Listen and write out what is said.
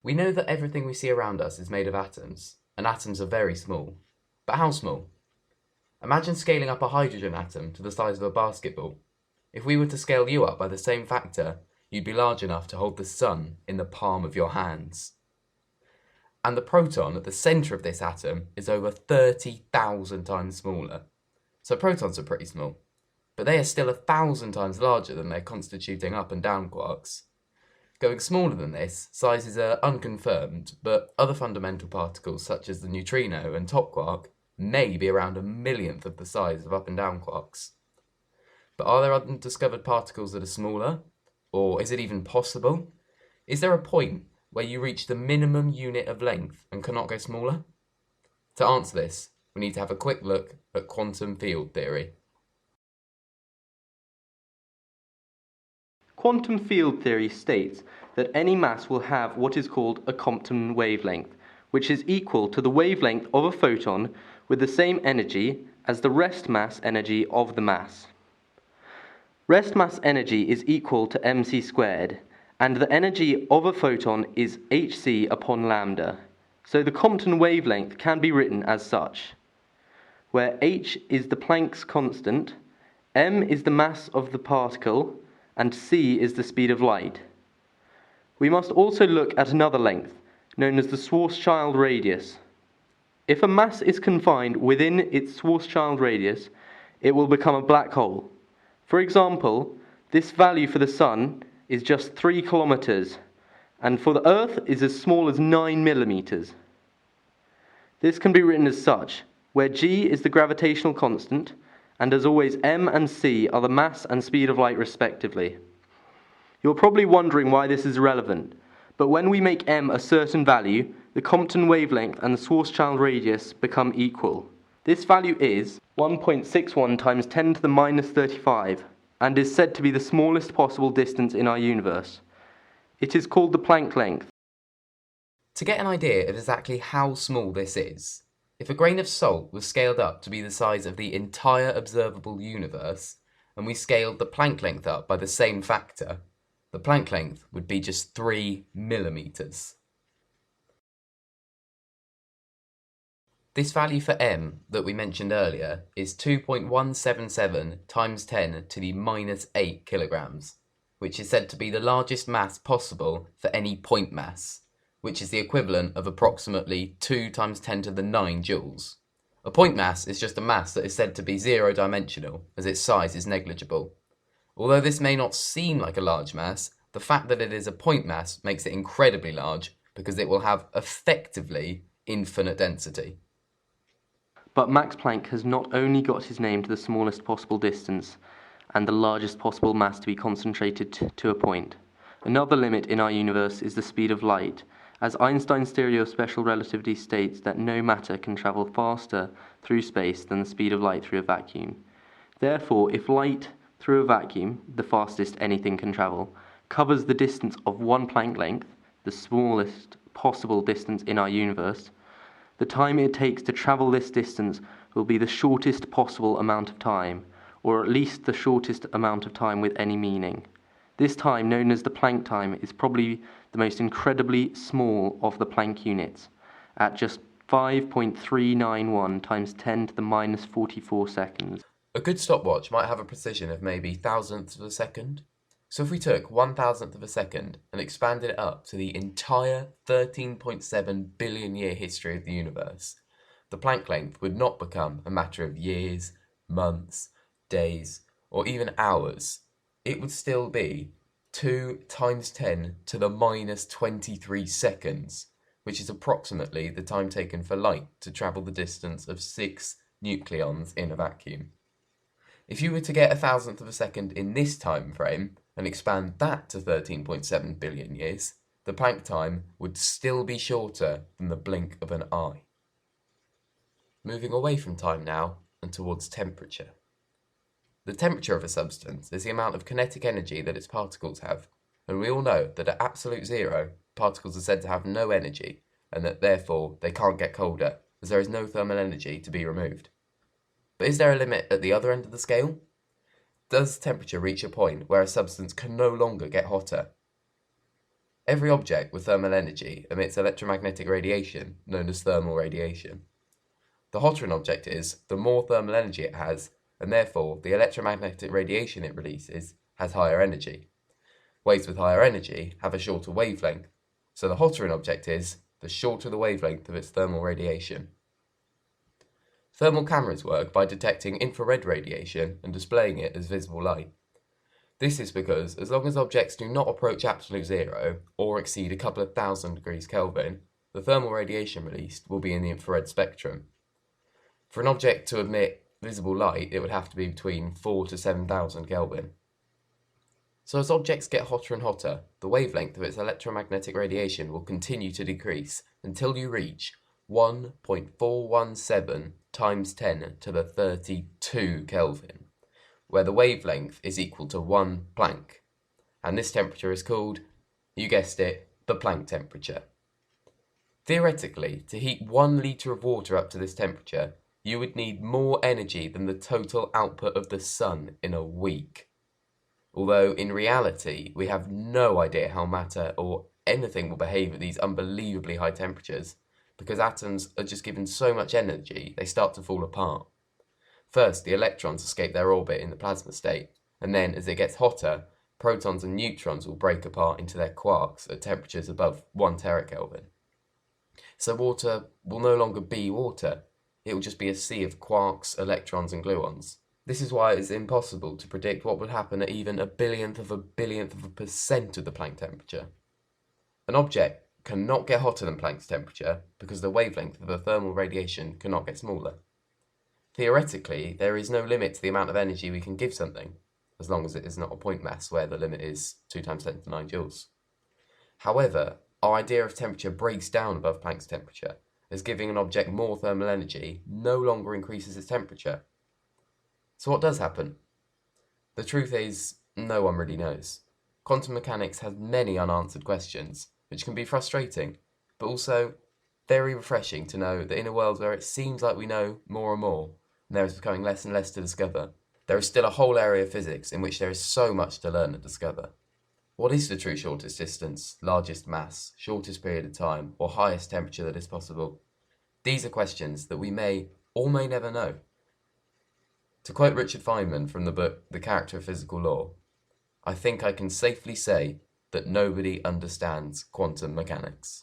We know that everything we see around us is made of atoms, and atoms are very small. But how small? Imagine scaling up a hydrogen atom to the size of a basketball. If we were to scale you up by the same factor, you'd be large enough to hold the sun in the palm of your hands. And the proton at the centre of this atom is over 30,000 times smaller. So protons are pretty small, but they are still 1,000 times larger than their constituting up and down quarks. Going smaller than this, sizes are unconfirmed, but other fundamental particles such as the neutrino and top quark may be around a millionth of the size of up and down quarks. But are there undiscovered particles that are smaller? Or is it even possible? Is there a point where you reach the minimum unit of length and cannot go smaller? To answer this, we need to have a quick look at quantum field theory. Quantum field theory states that any mass will have what is called a Compton wavelength, which is equal to the wavelength of a photon with the same energy as the rest mass energy of the mass. Rest mass energy is equal to mc squared, and the energy of a photon is hc upon lambda. So the Compton wavelength can be written as such, where h is the Planck's constant, m is the mass of the particle, and c is the speed of light. We must also look at another length, known as the Schwarzschild radius. If a mass is confined within its Schwarzschild radius, it will become a black hole. For example, this value for the Sun is just 3 kilometers, and for the Earth is as small as 9 millimeters. This can be written as such, where g is the gravitational constant, and as always m and c are the mass and speed of light respectively. You're probably wondering why this is relevant, but when we make m a certain value, the Compton wavelength and the Schwarzschild radius become equal. This value is 1.61 times 10 to the minus 35, and is said to be the smallest possible distance in our universe. It is called the Planck length. To get an idea of exactly how small this is, if a grain of salt was scaled up to be the size of the entire observable universe, and we scaled the Planck length up by the same factor, the Planck length would be just 3 millimeters. This value for m that we mentioned earlier is 2.177 times 10 to the minus 8 kilograms, which is said to be the largest mass possible for any point mass, which is the equivalent of approximately 2 times 10 to the 9 joules. A point mass is just a mass that is said to be zero-dimensional, as its size is negligible. Although this may not seem like a large mass, the fact that it is a point mass makes it incredibly large because it will have effectively infinite density. But Max Planck has not only got his name to the smallest possible distance and the largest possible mass to be concentrated to a point. Another limit in our universe is the speed of light, as Einstein's theory of special relativity states that no matter can travel faster through space than the speed of light through a vacuum. Therefore, if light through a vacuum, the fastest anything can travel, covers the distance of one Planck length, the smallest possible distance in our universe, the time it takes to travel this distance will be the shortest possible amount of time, or at least the shortest amount of time with any meaning. This time, known as the Planck time, is probably the most incredibly small of the Planck units, at just 5.391 times 10 to the minus 44 seconds. A good stopwatch might have a precision of maybe thousandths of a second. So if we took 1,000th of a second and expanded it up to the entire 13.7 billion year history of the universe, the Planck length would not become a matter of years, months, days, or even hours. It would still be 2 times 10 to the minus 23 seconds, which is approximately the time taken for light to travel the distance of 6 nucleons in a vacuum. If you were to get 1,000th of a second in this time frame and expand that to 13.7 billion years, the Planck time would still be shorter than the blink of an eye. Moving away from time now and towards temperature. The temperature of a substance is the amount of kinetic energy that its particles have, and we all know that at absolute zero, particles are said to have no energy, and that therefore they can't get colder, as there is no thermal energy to be removed. But is there a limit at the other end of the scale? Does temperature reach a point where a substance can no longer get hotter? Every object with thermal energy emits electromagnetic radiation, known as thermal radiation. The hotter an object is, the more thermal energy it has, and therefore the electromagnetic radiation it releases has higher energy. Waves with higher energy have a shorter wavelength, so the hotter an object is, the shorter the wavelength of its thermal radiation. Thermal cameras work by detecting infrared radiation and displaying it as visible light. This is because as long as objects do not approach absolute zero or exceed a couple of thousand degrees Kelvin, the thermal radiation released will be in the infrared spectrum. For an object to emit visible light, it would have to be between 4 to 7,000 Kelvin. So as objects get hotter and hotter, the wavelength of its electromagnetic radiation will continue to decrease until you reach 1.417 times 10 to the 32 Kelvin, where the wavelength is equal to 1 Planck. And this temperature is called, you guessed it, the Planck temperature. Theoretically, to heat 1 litre of water up to this temperature, you would need more energy than the total output of the sun in a week. Although in reality, we have no idea how matter or anything will behave at these unbelievably high temperatures, because atoms are just given so much energy they start to fall apart. First, the electrons escape their orbit in the plasma state, and then as it gets hotter, protons and neutrons will break apart into their quarks at temperatures above 1 terakelvin. So water will no longer be water, it will just be a sea of quarks, electrons and gluons. This is why it's impossible to predict what will happen at even a billionth of a percent of the Planck temperature. An object cannot get hotter than Planck's temperature because the wavelength of the thermal radiation cannot get smaller. Theoretically, there is no limit to the amount of energy we can give something, as long as it is not a point mass where the limit is 2 times 10 to the 9 joules. However, our idea of temperature breaks down above Planck's temperature, as giving an object more thermal energy no longer increases its temperature. So what does happen? The truth is, no one really knows. Quantum mechanics has many unanswered questions, which can be frustrating, but also very refreshing to know that in a world where it seems like we know more and more, and there is becoming less and less to discover, there is still a whole area of physics in which there is so much to learn and discover. What is the true shortest distance, largest mass, shortest period of time, or highest temperature that is possible? These are questions that we may or may never know. To quote Richard Feynman from the book The Character of Physical Law, I think I can safely say that nobody understands quantum mechanics.